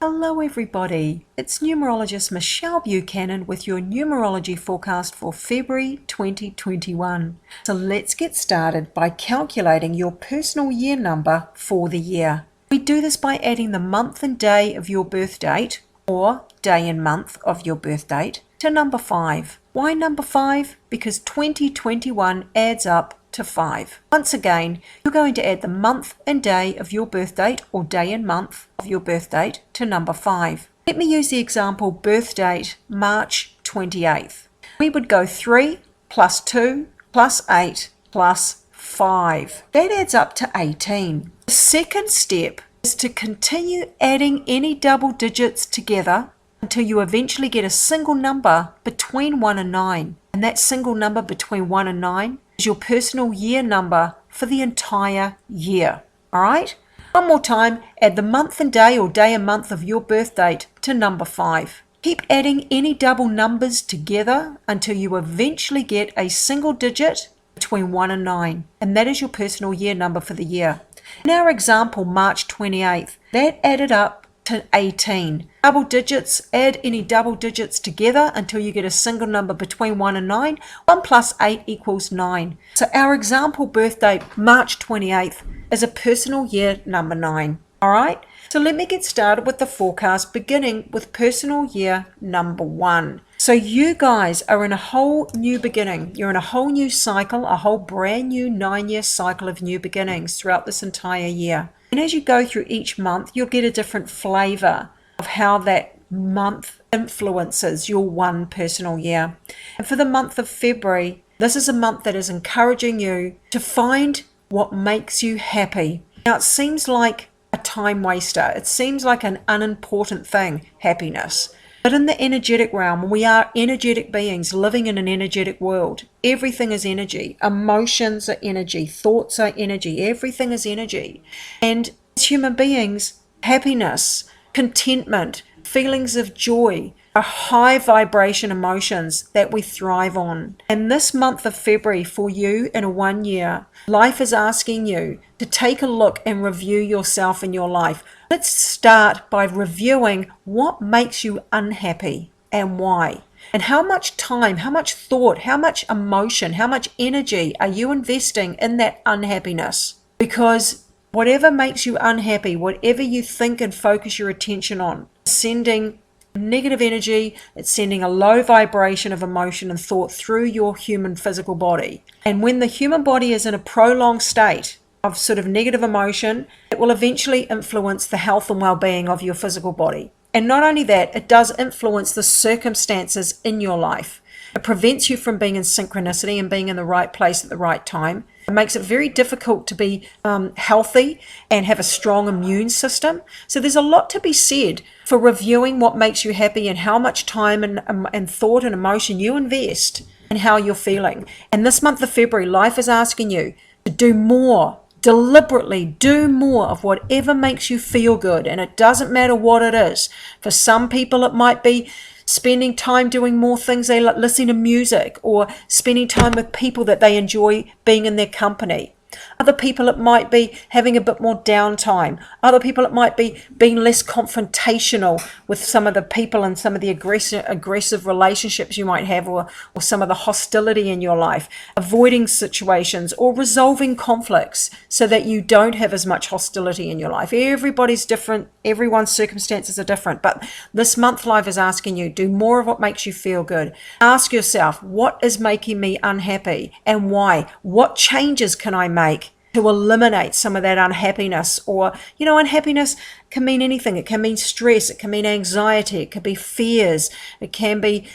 Hello everybody, it's Numerologist Michelle Buchanan with your numerology forecast for February 2021. So let's get started by calculating your personal year number for the year. We do this by adding the month and day of your birth date, or day and month of your birth date, to number 5. Why number 5? Because 2021 adds up to 5. Once again, you're going to add the month and day of your birth date, or day and month of your birth date, to number 5. Let me use the example birth date March 28th. We would go 3 plus 2 plus 8 plus 5. That adds up to 18. The second step is to continue adding any double digits together until you eventually get a single number between 1 and 9. And that single number between 1 and 9 is your personal year number for the entire year. All right? One more time, add the month and day, or day and month of your birth date, to number 5. Keep adding any double numbers together until you eventually get a single digit between 1 and 9. And that is your personal year number for the year. In our example, March 28th, that added up to 18. Double digits, add any double digits together until you get a single number between 1 and 9. 1 plus 8 equals 9. So our example birth date, March 28th, is a personal year number 9. All right? So let me get started with the forecast, beginning with personal year number 1. So you guys are in a whole new beginning. You're in a whole new cycle, a whole brand new 9-year cycle of new beginnings throughout this entire year. And as you go through each month, you'll get a different flavor of how that month influences your one personal year. And for the month of February, this is a month that is encouraging you to find what makes you happy. Now, it seems like a time waster. It seems like an unimportant thing, happiness. But in the energetic realm, we are energetic beings living in an energetic world. Everything is energy. Emotions are energy. Thoughts are energy. Everything is energy. And as human beings, happiness, contentment, feelings of joy are high vibration emotions that we thrive on. And this month of February for you in a 1 year, life is asking you to take a look and review yourself in your life. Let's start by reviewing what makes you unhappy and why. And how much time, how much thought, how much emotion, how much energy are you investing in that unhappiness? Because whatever makes you unhappy, whatever you think and focus your attention on, sending negative energy, it's sending a low vibration of emotion and thought through your human physical body. And when the human body is in a prolonged state of sort of negative emotion, it will eventually influence the health and well-being of your physical body. And not only that, it does influence the circumstances in your life. It prevents you from being in synchronicity and being in the right place at the right time. It makes it very difficult to be healthy and have a strong immune system. So there's a lot to be said for reviewing what makes you happy and how much time and thought and emotion you invest in how you're feeling. And this month of February, life is asking you to do more. Deliberately do more of whatever makes you feel good, and it doesn't matter what it is. For some people it might be spending time doing more things. They like listening to music or spending time with people that they enjoy being in their company. Other people it might be having a bit more downtime. Other people it might be being less confrontational with some of the people and some of the aggressive relationships you might have, or some of the hostility in your life. Avoiding situations or resolving conflicts so that you don't have as much hostility in your life. Everybody's different. Everyone's circumstances are different. But this month life is asking you, do more of what makes you feel good. Ask yourself, what is making me unhappy and why? What changes can I make to eliminate some of that unhappiness? Or, unhappiness can mean anything. It can mean stress. It can mean anxiety. It can be fears. It can be,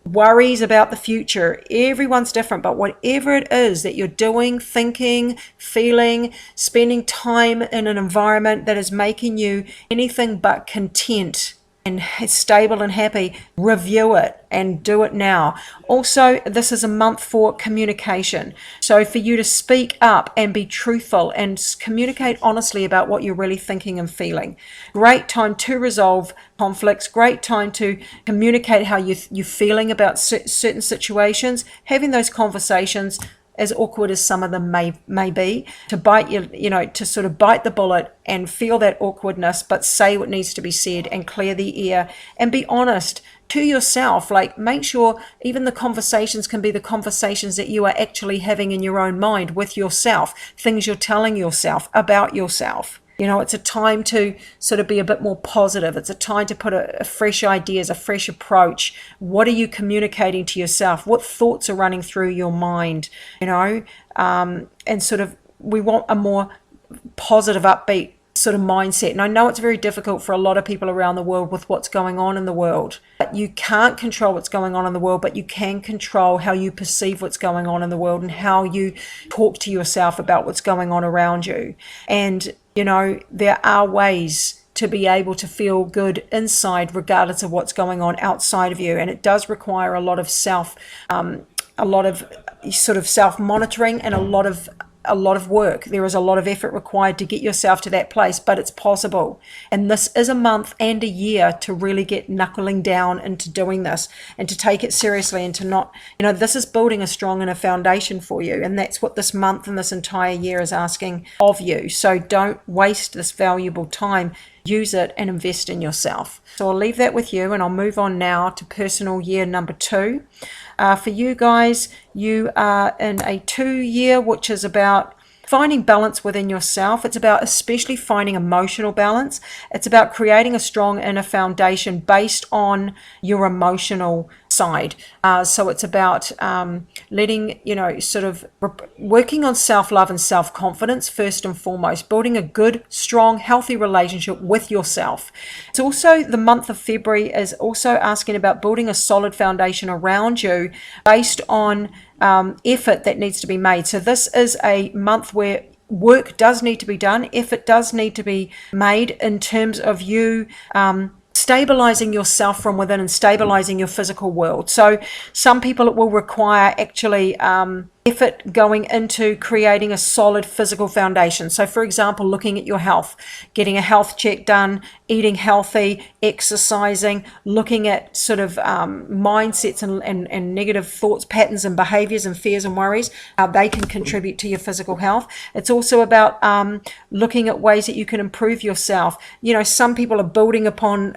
worries about the future. Everyone's different, but whatever it is that you're doing, thinking, feeling, spending time in an environment that is making you anything but content and stable and happy, review it and do it now. Also, this is a month for communication. So for you to speak up and be truthful and communicate honestly about what you're really thinking and feeling. Great time to resolve conflicts, great time to communicate how you're feeling about certain situations. Having those conversations as awkward as some of them may be, to bite to sort of bite the bullet and feel that awkwardness, but say what needs to be said and clear the air and be honest to yourself. Like, make sure even the conversations can be the conversations that you are actually having in your own mind with yourself, things you're telling yourself about yourself. It's a time to sort of be a bit more positive. It's a time to put a fresh ideas, a fresh approach. What are you communicating to yourself? What thoughts are running through your mind? And sort of, we want a more positive, upbeat sort of mindset. And I know it's very difficult for a lot of people around the world with what's going on in the world. But you can't control what's going on in the world, but you can control how you perceive what's going on in the world and how you talk to yourself about what's going on around you. And there are ways to be able to feel good inside regardless of what's going on outside of you. And it does require a lot of self-monitoring and a lot of work. There is a lot of effort required to get yourself to that place, but it's possible. And this is a month and a year to really get knuckling down into doing this and to take it seriously and to not, this is building a strong inner foundation for you. And that's what this month and this entire year is asking of you. So don't waste this valuable time. Use it and invest in yourself. So I'll leave that with you, and I'll move on now to personal year number 2. For you guys, you are in a 2 year, which is about finding balance within yourself. It's about especially finding emotional balance. It's about creating a strong inner foundation based on your emotional side. So it's about letting, working on self-love and self-confidence first and foremost, building a good, strong, healthy relationship with yourself. It's also, the month of February is also asking about building a solid foundation around you based on effort that needs to be made. So this is a month where work does need to be done, effort does need to be made in terms of you stabilizing yourself from within and stabilizing your physical world. So some people, it will require actually effort going into creating a solid physical foundation. So for example, looking at your health, getting a health check done, eating healthy, exercising, looking at sort of mindsets and negative thoughts, patterns and behaviors and fears and worries, how they can contribute to your physical health. It's also about looking at ways that you can improve yourself. Some people are building upon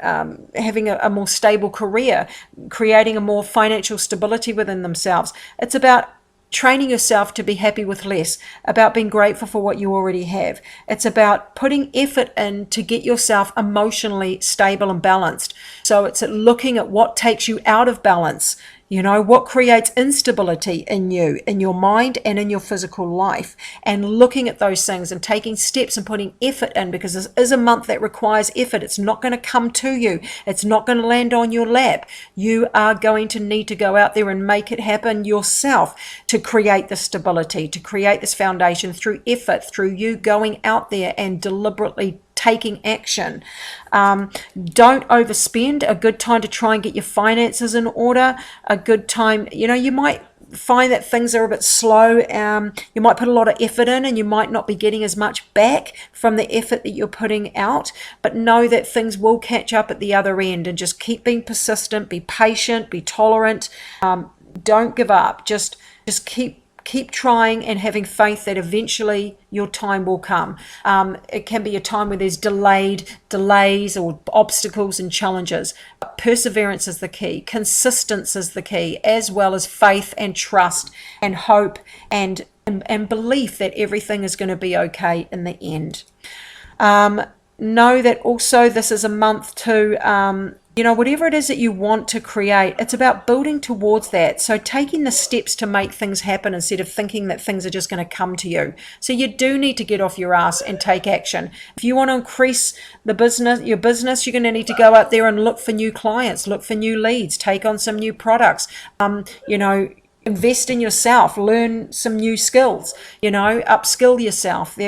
having a more stable career, creating a more financial stability within themselves. It's about training yourself to be happy with less, about being grateful for what you already have. It's about putting effort in to get yourself emotionally stable and balanced. So it's looking at what takes you out of balance. What creates instability in you, in your mind and in your physical life, and looking at those things and taking steps and putting effort in, because this is a month that requires effort. It's not going to come to you. It's not going to land on your lap. You are going to need to go out there and make it happen yourself to create this stability, to create this foundation through effort, through you going out there and deliberately taking action. Don't overspend. A good time to try and get your finances in order. A good time, you might find that things are a bit slow. You might put a lot of effort in and you might not be getting as much back from the effort that you're putting out, but know that things will catch up at the other end, and just keep being persistent, be patient, be tolerant. Don't give up. Just keep trying and having faith that eventually your time will come. It can be a time where there's delays or obstacles and challenges. But perseverance is the key. Consistency is the key, as well as faith and trust and hope and belief that everything is going to be okay in the end. Know that also this is a month to whatever it is that you want to create, it's about building towards that. So taking the steps to make things happen instead of thinking that things are just going to come to you. So you do need to get off your ass and take action. If you want to increase your business, you're going to need to go out there and look for new clients, look for new leads, take on some new products, invest in yourself, learn some new skills, upskill yourself.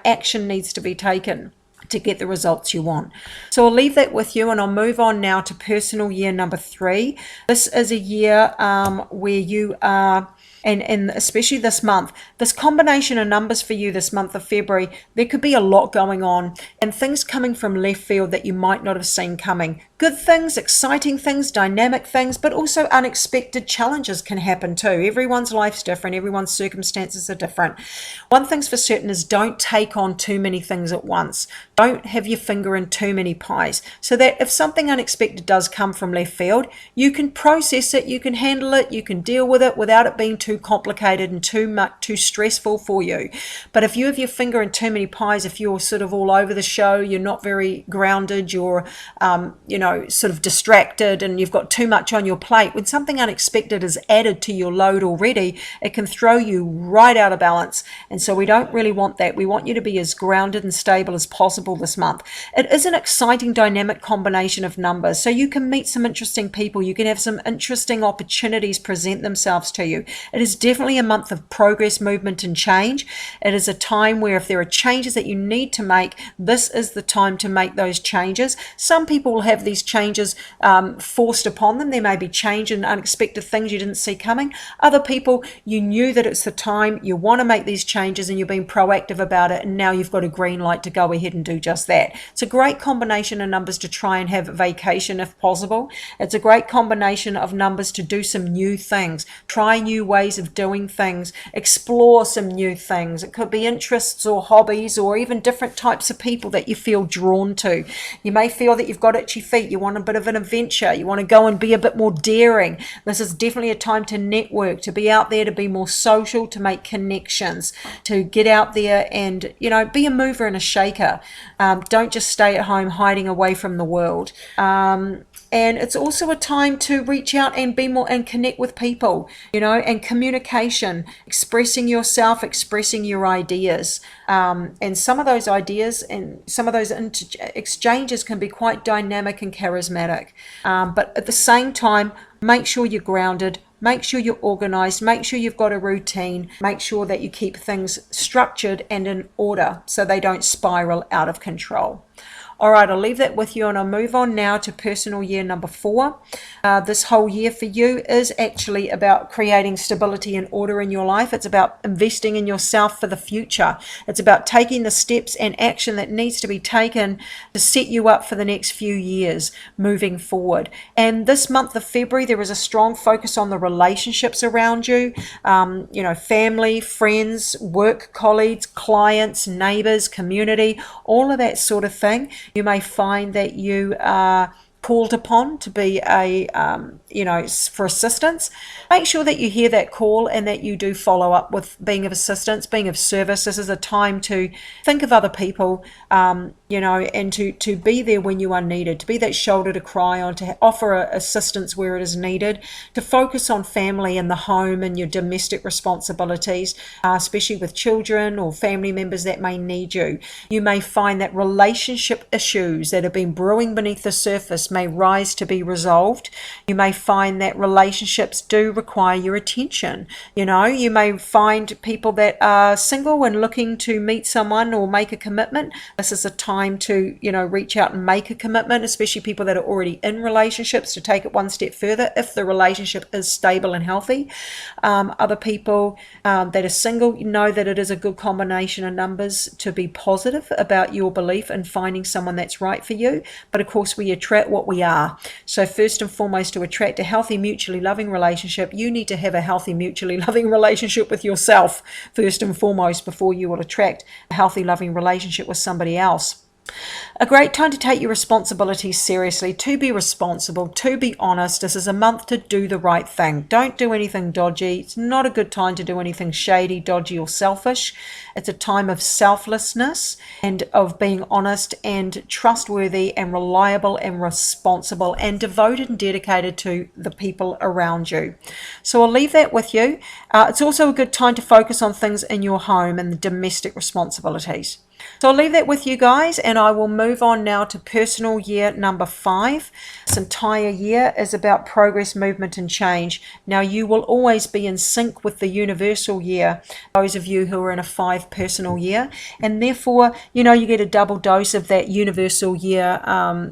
Action needs to be taken to get the results you want. So I'll leave that with you, and I'll move on now to personal year number 3. This is a year where you are And especially this month, this combination of numbers for you this month of February, there could be a lot going on and things coming from left field that you might not have seen coming. Good things, exciting things, dynamic things, but also unexpected challenges can happen too. Everyone's life's different. Everyone's circumstances are different. One thing's for certain is don't take on too many things at once. Don't have your finger in too many pies, so that if something unexpected does come from left field, you can process it, you can handle it, you can deal with it without it being too complicated and too stressful for you. But if you have your finger in too many pies, if you're sort of all over the show, you're not very grounded, you're sort of distracted, and you've got too much on your plate, when something unexpected is added to your load already, it can throw you right out of balance. And so we don't really want that. We want you to be as grounded and stable as possible this month. It is an exciting dynamic combination of numbers, so you can meet some interesting people, you can have some interesting opportunities present themselves to you. It is definitely a month of progress, movement, and change. It is a time where if there are changes that you need to make, this is the time to make those changes. Some people will have these changes forced upon them. There may be change and unexpected things you didn't see coming. Other people, you knew that it's the time, you want to make these changes and you're being proactive about it, and now you've got a green light to go ahead and do just that. It's a great combination of numbers to try and have a vacation if possible. It's a great combination of numbers to do some new things, try new ways of doing things, explore some new things. It could be interests or hobbies or even different types of people that you feel drawn to. You may feel that you've got itchy feet, you want a bit of an adventure, you want to go and be a bit more daring. This is definitely a time to network, to be out there, to be more social, to make connections, to get out there and, be a mover and a shaker. Don't just stay at home hiding away from the world. And it's also a time to reach out and be more and connect with people, and communication, expressing yourself, expressing your ideas. And some of those ideas and some of those exchanges can be quite dynamic and charismatic. But at the same time, make sure you're grounded, make sure you're organized, make sure you've got a routine, make sure that you keep things structured and in order so they don't spiral out of control. All right, I'll leave that with you and I'll move on now to personal year number 4. This whole year for you is actually about creating stability and order in your life. It's about investing in yourself for the future. It's about taking the steps and action that needs to be taken to set you up for the next few years moving forward. And this month of February, there is a strong focus on the relationships around you, family, friends, work colleagues, clients, neighbors, community, all of that sort of thing. You may find that you are called upon to be for assistance. Make sure that you hear that call and that you do follow up with being of assistance, being of service. This is a time to think of other people, and to be there when you are needed, to be that shoulder to cry on, to offer assistance where it is needed, to focus on family and the home and your domestic responsibilities, especially with children or family members that may need you. You may find that relationship issues that have been brewing beneath the surface may rise to be resolved. You may find that relationships do require your attention. You may find people that are single and looking to meet someone or make a commitment. This is a time to, reach out and make a commitment, especially people that are already in relationships, to take it one step further if the relationship is stable and healthy. Other people that are single, know that it is a good combination of numbers to be positive about your belief in finding someone that's right for you. But of course, we attract what we are. So first and foremost, to attract a healthy, mutually loving relationship, you need to have a healthy, mutually loving relationship with yourself first and foremost before you will attract a healthy, loving relationship with somebody else. A great time to take your responsibilities seriously, to be responsible, to be honest. This is a month to do the right thing. Don't do anything dodgy. It's not a good time to do anything shady, dodgy, or selfish. It's a time of selflessness and of being honest and trustworthy and reliable and responsible and devoted and dedicated to the people around you. So I'll leave that with you. It's also a good time to focus on things in your home and the domestic responsibilities. So I'll leave that with you guys, and I will move on now to personal year number 5. This entire year is about progress, movement, and change. Now, you will always be in sync with the universal year, those of you who are in a 5 personal year, and therefore, you get a double dose of that universal year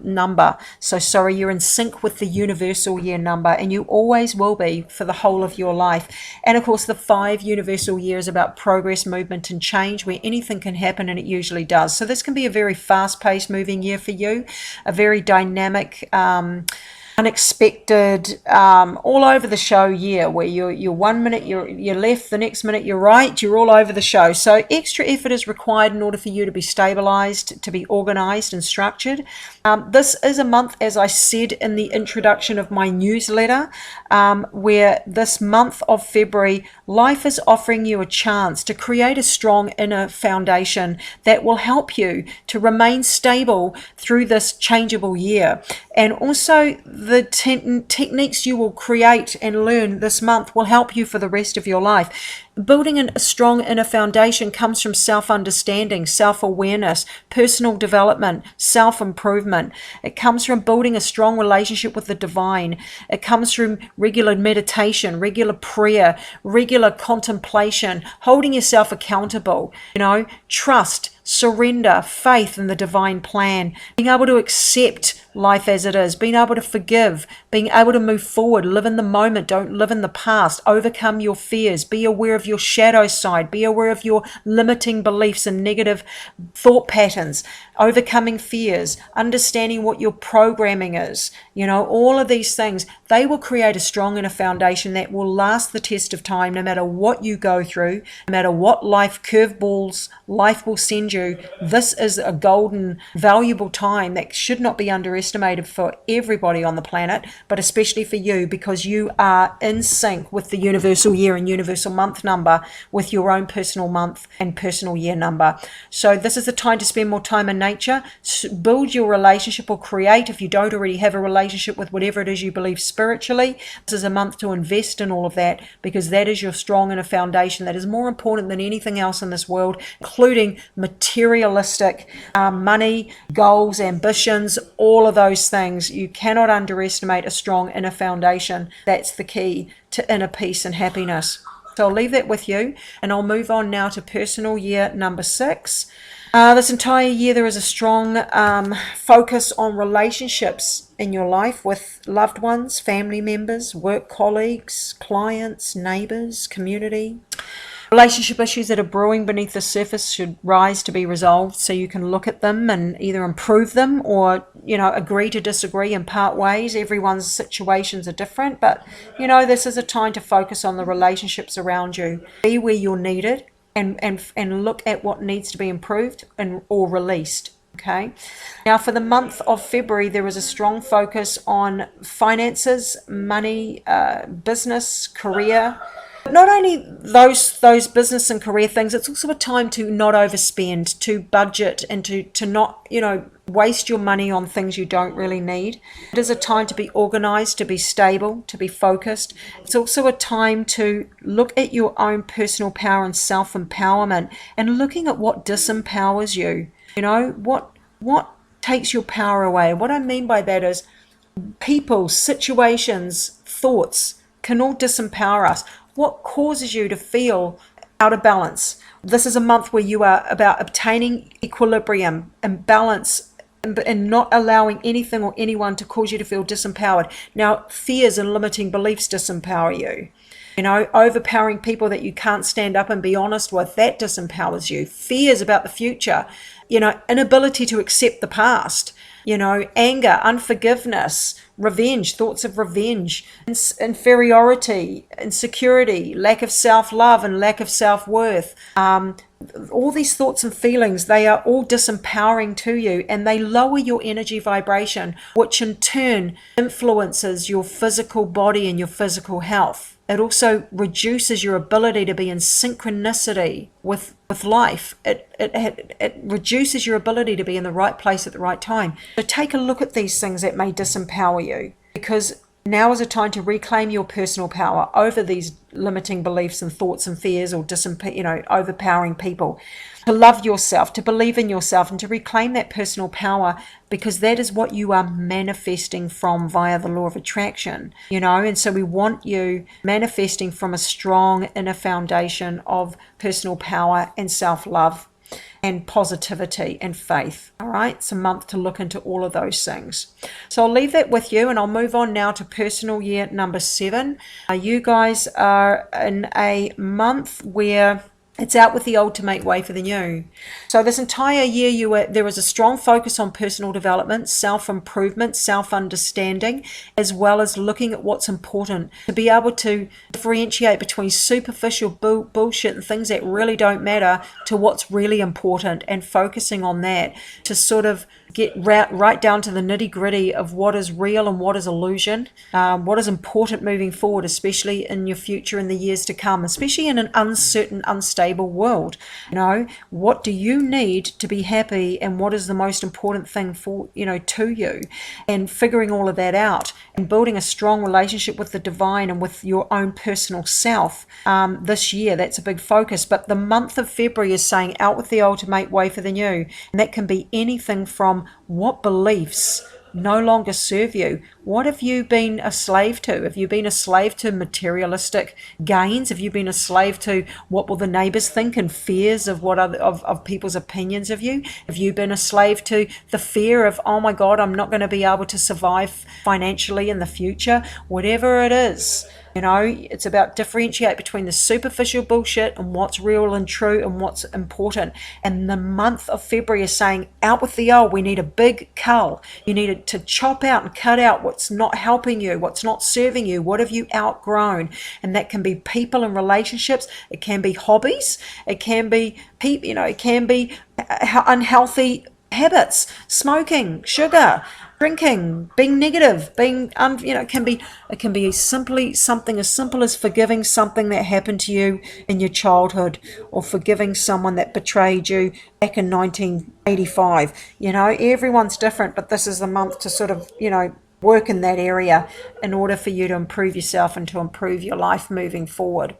number. So sorry, you're in sync with the universal year number, and you always will be for the whole of your life. And of course, the 5 universal year is about progress, movement, and change, where anything can happen, and it usually does. So this can be a very fast-paced moving year for you, a very dynamic, unexpected, all over the show year, where you're 1 minute you're left, the next minute you're right, you're all over the show. So extra effort is required in order for you to be stabilized, to be organized and structured. This is a month, as I said in the introduction of my newsletter, where this month of February, life is offering you a chance to create a strong inner foundation that will help you to remain stable through this changeable year. And also, the techniques you will create and learn this month will help you for the rest of your life. Building a strong inner foundation comes from self-understanding, self-awareness, personal development, self-improvement. It comes from building a strong relationship with the divine. It comes from regular meditation, regular prayer, regular contemplation, holding yourself accountable, trust, surrender, faith in the divine plan, being able to accept life as it is, being able to forgive, being able to move forward, live in the moment, don't live in the past, overcome your fears, be aware of your shadow side, be aware of your limiting beliefs and negative thought patterns, overcoming fears, understanding what your programming is, all of these things, they will create a strong inner foundation that will last the test of time, no matter what you go through, no matter what life curveballs life will send you. This is a golden, valuable time that should not be underestimated for everybody on the planet, but especially for you, because you are in sync with the universal year and universal month number, with your own personal month and personal year number. So this is the time to spend more time in nature, build your relationship, or create, if you don't already have a relationship with whatever it is you believe spiritually. This is a month to invest in all of that, because that is your strong inner foundation that is more important than anything else in this world, including materialistic money, goals, ambitions, all of those things. You cannot underestimate a strong inner foundation. That's the key to inner peace and happiness. So I'll leave that with you, and I'll move on now to personal year number 6. This entire year there is a strong focus on relationships in your life with loved ones, family members, work colleagues, clients, neighbors, community. Relationship issues that are brewing beneath the surface should rise to be resolved, so you can look at them and either improve them or, agree to disagree and part ways. Everyone's situations are different, but, this is a time to focus on the relationships around you. Be where you're needed and look at what needs to be improved or released. Okay. Now, for the month of February, there is a strong focus on finances, money, business, career. Not only those business and career things, it's also a time to not overspend, to budget, and to not, waste your money on things you don't really need. It is a time to be organized, to be stable, to be focused. It's also a time to look at your own personal power and self-empowerment, and looking at what disempowers you. What takes your power away. What I mean by that is people, situations, thoughts can all disempower us. What causes you to feel out of balance? This is a month where you are about obtaining equilibrium and balance, and not allowing anything or anyone to cause you to feel disempowered. Now, fears and limiting beliefs disempower you. Overpowering people that you can't stand up and be honest with, that disempowers you. Fears about the future, inability to accept the past, anger, unforgiveness, revenge, thoughts of revenge, inferiority, insecurity, lack of self-love and lack of self-worth. All these thoughts and feelings, they are all disempowering to you, and they lower your energy vibration, which in turn influences your physical body and your physical health. It also reduces your ability to be in synchronicity with life. It reduces your ability to be in the right place at the right time. So take a look at these things that may disempower you, because Now is a time to reclaim your personal power over these limiting beliefs and thoughts and fears, or overpowering people. To love yourself, to believe in yourself, and to reclaim that personal power, because that is what you are manifesting from via the law of attraction, and so we want you manifesting from a strong inner foundation of personal power and self-love and positivity and faith. All right, it's a month to look into all of those things. So I'll leave that with you, and I'll move on now to personal year number 7. You guys are in a month where it's out with the old to make way for the new. So this entire year there was a strong focus on personal development, self-improvement, self-understanding, as well as looking at what's important, to be able to differentiate between superficial bullshit and things that really don't matter to what's really important, and focusing on that to sort of get right down to the nitty-gritty of what is real and what is illusion, what is important moving forward, especially in your future in the years to come, especially in an uncertain, unstable world. What do you need to be happy, and what is the most important thing for to you, and figuring all of that out and building a strong relationship with the divine and with your own personal self. This year, that's a big focus. But the month of February is saying out with the old to make way for the new, and that can be anything from what beliefs no longer serve you. What have you been a slave to? Have you been a slave to materialistic gains? Have you been a slave to what will the neighbors think and fears of of people's opinions of you? Have you been a slave to the fear of, oh my God, I'm not going to be able to survive financially in the future? Whatever it is, it's about differentiate between the superficial bullshit and what's real and true and what's important. And the month of February is saying out with the old. We need a big cull. You need to chop out and cut out what's not helping you, what's not serving you, what have you outgrown. And that can be people and relationships. It can be hobbies. It can be it can be unhealthy habits, smoking, sugar, drinking, being negative, being it can be simply something as simple as forgiving something that happened to you in your childhood, or forgiving someone that betrayed you back in 1985. Everyone's different, but this is the month to sort of work in that area in order for you to improve yourself and to improve your life moving forward.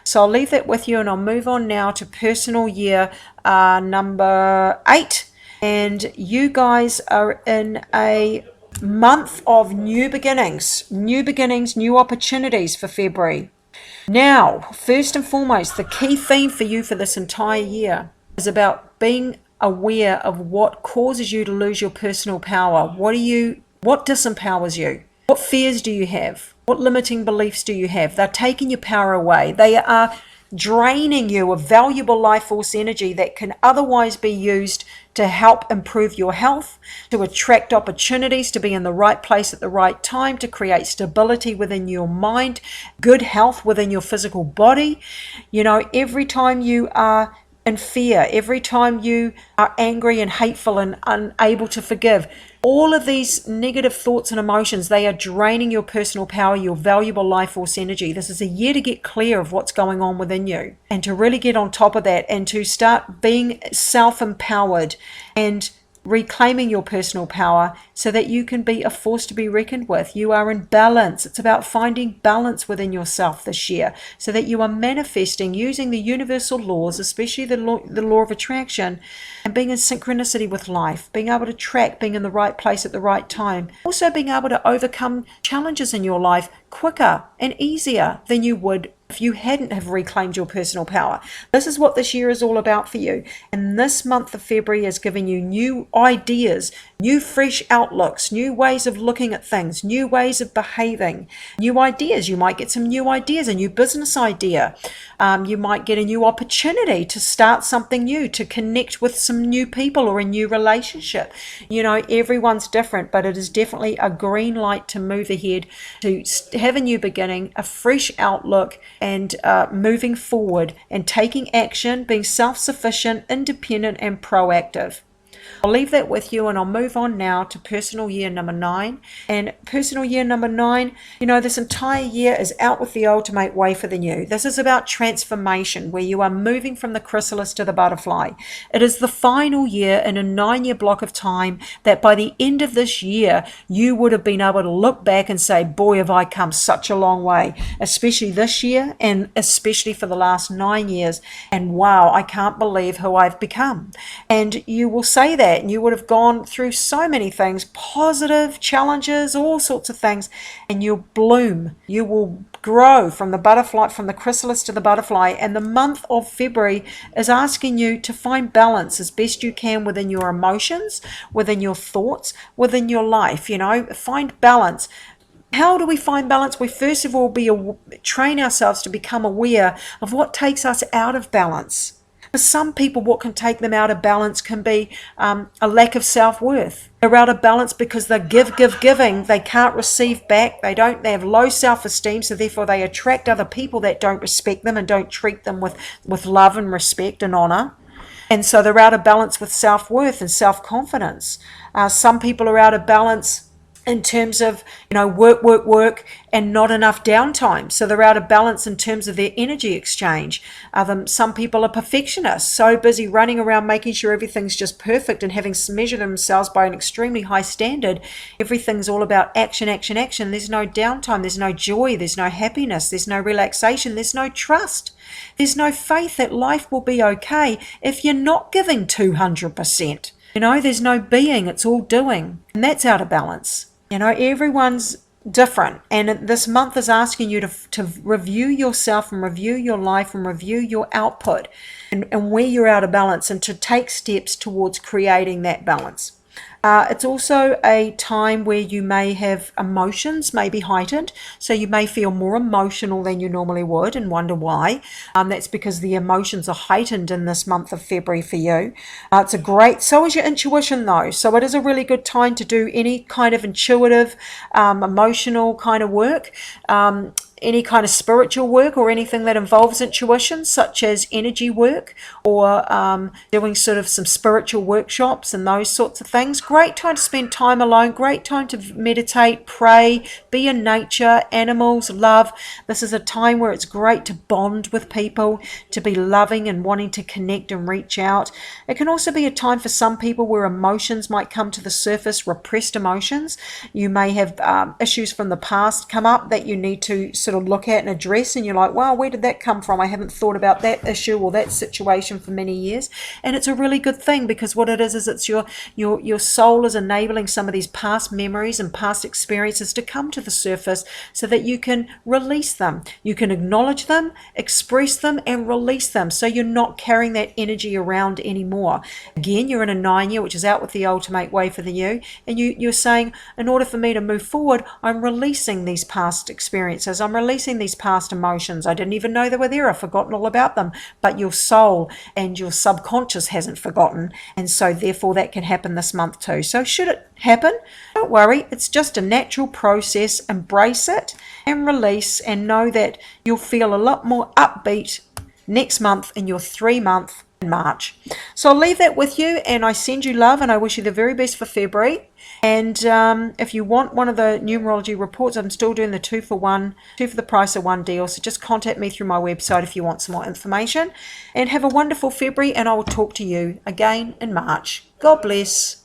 So I'll leave that with you, and I'll move on now to personal year number 8. And you guys are in a month of new beginnings, new opportunities for February. Now, first and foremost, the key theme for you for this entire year is about being aware of what causes you to lose your personal power. What disempowers you? What fears do you have? What limiting beliefs do you have? They're taking your power away. They are draining you of valuable life force energy that can otherwise be used to help improve your health, to attract opportunities, to be in the right place at the right time, to create stability within your mind, good health within your physical body. Every time you are in fear, every time you are angry and hateful and unable to forgive, all of these negative thoughts and emotions, they are draining your personal power, your valuable life force energy. This is a year to get clear of what's going on within you, and to really get on top of that, and to start being self-empowered and reclaiming your personal power so that you can be a force to be reckoned with. You are in balance. It's about finding balance within yourself this year so that you are manifesting using the universal laws, especially the law of attraction, and being in synchronicity with life, being able to track, being in the right place at the right time. Also being able to overcome challenges in your life quicker and easier than you would if you hadn't have reclaimed your personal power. This is what this year is all about for you. And this month of February is giving you new ideas, new fresh outlooks, new ways of looking at things, new ways of behaving, new ideas. You might get some new ideas, a new business idea. You might get a new opportunity to start something new, to connect with some new people or a new relationship. Everyone's different, but it is definitely a green light to move ahead, to have a new beginning, a fresh outlook, and moving forward and taking action, being self-sufficient, independent, and proactive. I'll leave that with you, and I'll move on now to personal year number 9. And personal year number 9, this entire year is out with the old to make way for the new. This is about transformation, where you are moving from the chrysalis to the butterfly. It is the final year in a 9-year block of time that by the end of this year, you would have been able to look back and say, boy, have I come such a long way, especially this year and especially for the last 9 years. And wow, I can't believe who I've become. And you will say that, and you would have gone through so many things, positive challenges, all sorts of things, and you'll bloom. You will grow from the butterfly, from the chrysalis to the butterfly. And the month of February is asking you to find balance as best you can within your emotions, within your thoughts, within your life. Find balance. How do we find balance? We first of all train ourselves to become aware of what takes us out of balance. For some people, what can take them out of balance can be a lack of self-worth. They're out of balance because they're giving. They can't receive back. They have low self-esteem, so therefore they attract other people that don't respect them and don't treat them with love and respect and honor. And so they're out of balance with self-worth and self-confidence. Some people are out of balance in terms of, work, and not enough downtime. So they're out of balance in terms of their energy exchange. Some people are perfectionists, so busy running around making sure everything's just perfect and having measured themselves by an extremely high standard. Everything's all about action. There's no downtime, there's no joy, there's no happiness, there's no relaxation, there's no trust. There's no faith that life will be okay if you're not giving 200%. There's no being, it's all doing. And that's out of balance. Everyone's different. And this month is asking you to review yourself and review your life and review your output and where you're out of balance, and to take steps towards creating that balance. It's also a time where you may have emotions may be heightened, so you may feel more emotional than you normally would and wonder why. That's because the emotions are heightened in this month of February for you. So is your intuition though, so it is a really good time to do any kind of intuitive, emotional kind of work. Any kind of spiritual work or anything that involves intuition, such as energy work or doing sort of some spiritual workshops and those sorts of things. Great time to spend time alone, great time to meditate, pray, be in nature, animals, love. This is a time where it's great to bond with people, to be loving and wanting to connect and reach out. It can also be a time for some people where emotions might come to the surface, repressed emotions. You may have issues from the past come up that you need to sort of look at and address, and you're like, wow, where did that come from? I haven't thought about that issue or that situation for many years. And it's a really good thing, because what it is it's your soul is enabling some of these past memories and past experiences to come to the surface so that you can release them. You can acknowledge them, express them, and release them, so you're not carrying that energy around anymore. Again, you're in a 9-year, which is out with the old to make way for the new, and you're saying, in order for me to move forward, I'm releasing these past experiences. I'm releasing these past emotions. I didn't even know they were there. I've forgotten all about them. But your soul and your subconscious hasn't forgotten. And so therefore that can happen this month too. So should it happen, don't worry. It's just a natural process. Embrace it and release, and know that you'll feel a lot more upbeat next month in your 3-month in March. So I'll leave that with you, and I send you love, and I wish you the very best for February. And if you want one of the numerology reports, I'm still doing the 2 for the price of 1 deal. So just contact me through my website if you want some more information. And have a wonderful February, and I will talk to you again in March. God bless.